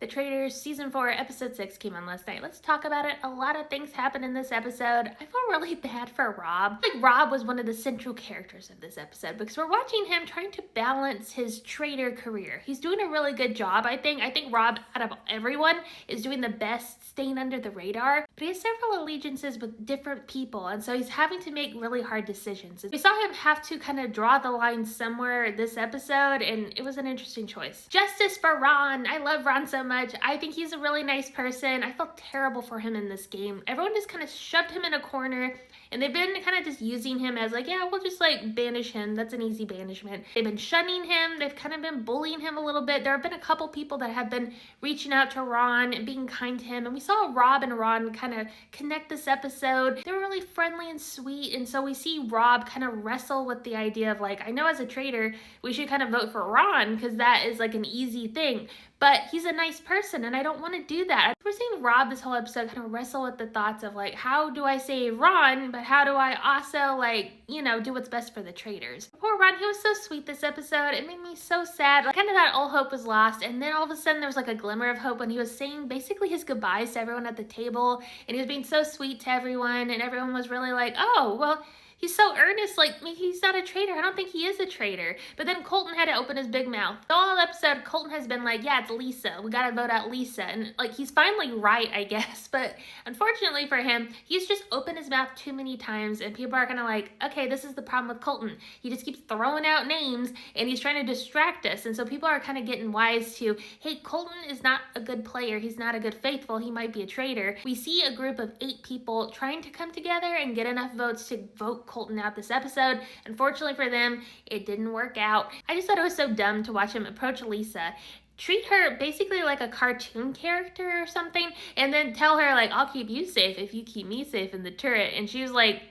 The Traitors Season 4, Episode 6 came on last night. Let's talk about it. A lot of things happened in this episode. I felt really bad for Rob. Like, Rob was one of the central characters of this episode because we're watching him trying to balance his traitor career. He's doing a really good job, I think. I think Rob, out of everyone, is doing the best staying under the radar. But he has several allegiances with different people, and so he's having to make really hard decisions. We saw him have to kind of draw the line somewhere this episode, and it was an interesting choice. Justice for Ron. I love Ron so much. I think he's a really nice person. I felt terrible for him in this game. Everyone just kind of shoved him in a corner, and they've been kind of just using him as like, yeah, we'll just like banish him. That's an easy banishment. They've been shunning him. They've kind of been bullying him a little bit. There have been a couple people that have been reaching out to Ron and being kind to him, and we saw Rob and Ron kind of connect this episode. They were really friendly and sweet, and so we see Rob kind of wrestle with the idea of like, I know as a traitor, we should kind of vote for Ron because that is like an easy thing. But he's a nice person, and I don't want to do that. We're seeing Rob this whole episode kind of wrestle with the thoughts of like, how do I save Ron, but how do I also like, you know, do what's best for the traitors? Poor Ron, he was so sweet this episode. It made me so sad. I kind of thought all hope was lost, and then all of a sudden there was like a glimmer of hope when he was saying basically his goodbyes to everyone at the table, and he was being so sweet to everyone, and everyone was really like, oh, well, he's so earnest, like, he's not a traitor. I don't think he is a traitor. But then Colton had to open his big mouth. The whole episode, Colton has been like, yeah, it's Lisa. We gotta vote out Lisa. And, like, he's finally right, I guess. But unfortunately for him, he's just opened his mouth too many times, and people are kind of like, okay, this is the problem with Colton. He just keeps throwing out names, and he's trying to distract us. And so people are kind of getting wise to, hey, Colton is not a good player. He's not a good faithful. He might be a traitor. We see a group of 8 people trying to come together and get enough votes to vote Colton out this episode. Unfortunately for them, it didn't work out. I just thought it was so dumb to watch him approach Lisa, treat her basically like a cartoon character or something, and then tell her like, I'll keep you safe if you keep me safe in the turret. And she was like,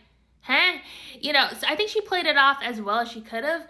huh? You know, so I think she played it off as well as she could have,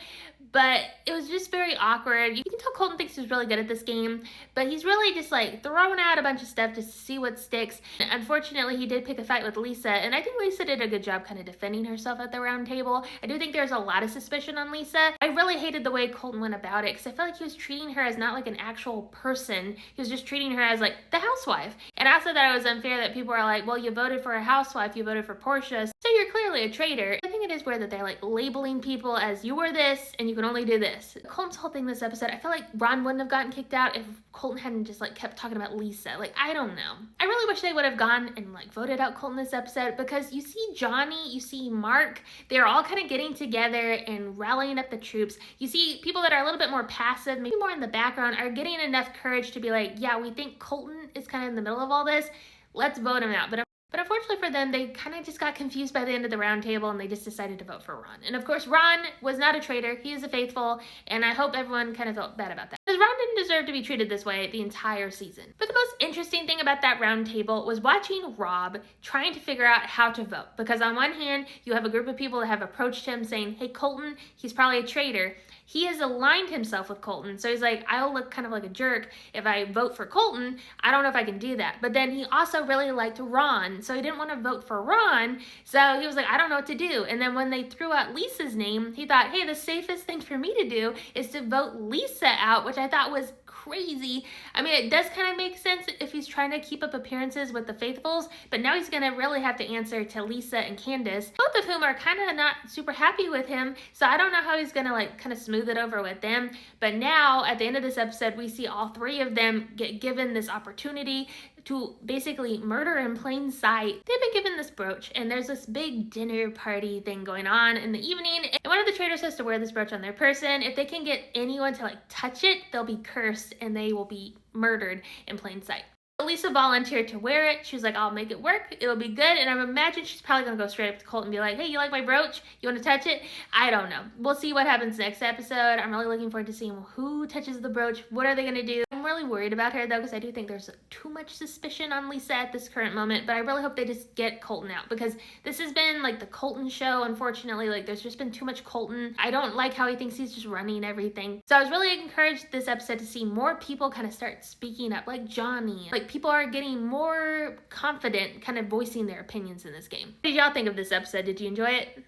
but it was just very awkward. You can tell Colton thinks he's really good at this game, but he's really just like throwing out a bunch of stuff just to see what sticks. Unfortunately, he did pick a fight with Lisa, and I think Lisa did a good job kind of defending herself at the round table. I do think there's a lot of suspicion on Lisa. I really hated the way Colton went about it because I felt like he was treating her as not like an actual person. He was just treating her as like the housewife. And I also thought it was unfair that people are like, well, you voted for a housewife, you voted for Portia, so you're clearly a traitor. I think it is weird that they're like labeling people as you were this and you can only do this. Colton's whole thing this episode, I feel like Ron wouldn't have gotten kicked out if Colton hadn't just like kept talking about Lisa. Like, I don't know. I really wish they would have gone and like voted out Colton this episode, because you see Johnny, you see Mark, they're all kind of getting together and rallying up the troops. You see people that are a little bit more passive, maybe more in the background, are getting enough courage to be like, yeah, we think Colton is kind of in the middle of all this. Let's vote him out. But unfortunately for them, they kind of just got confused by the end of the round table, and they just decided to vote for Ron. And of course, Ron was not a traitor. He is a faithful, and I hope everyone kind of felt bad about that, because Ron didn't deserve to be treated this way the entire season. But the most interesting thing about that round table was watching Rob trying to figure out how to vote. Because on one hand, you have a group of people that have approached him saying, hey, Colton, he's probably a traitor. He has aligned himself with Colton. So he's like, I'll look kind of like a jerk if I vote for Colton. I don't know if I can do that. But then he also really liked Ron, so he didn't want to vote for Ron. So he was like, I don't know what to do. And then when they threw out Lisa's name, he thought, hey, the safest thing for me to do is to vote Lisa out, which I thought was crazy. I mean, it does kind of make sense if he's trying to keep up appearances with the faithfuls, but now he's gonna really have to answer to Lisa and Candace, both of whom are kind of not super happy with him. So I don't know how he's gonna like kind of smooth it over with them. But now at the end of this episode, we see all 3 of them get given this opportunity to basically murder in plain sight. They've been given this brooch, and there's this big dinner party thing going on in the evening, and one of the traitors has to wear this brooch on their person. If they can get anyone to like touch it, they'll be cursed and they will be murdered in plain sight. Lisa volunteered to wear it. She was like, I'll make it work. It'll be good. And I imagine she's probably going to go straight up to Colt and be like, hey, you like my brooch? You want to touch it? I don't know. We'll see what happens next episode. I'm really looking forward to seeing who touches the brooch. What are they going to do? I'm really worried about her, though, because I do think there's too much suspicion on Lisa at this current moment. But I really hope they just get Colton out, because this has been like the Colton show, unfortunately. Like, there's just been too much Colton. I don't like how he thinks he's just running everything. So I was really encouraged this episode to see more people kind of start speaking up, like Johnny. Like, people are getting more confident kind of voicing their opinions in this game. What did y'all think of this episode? Did you enjoy it?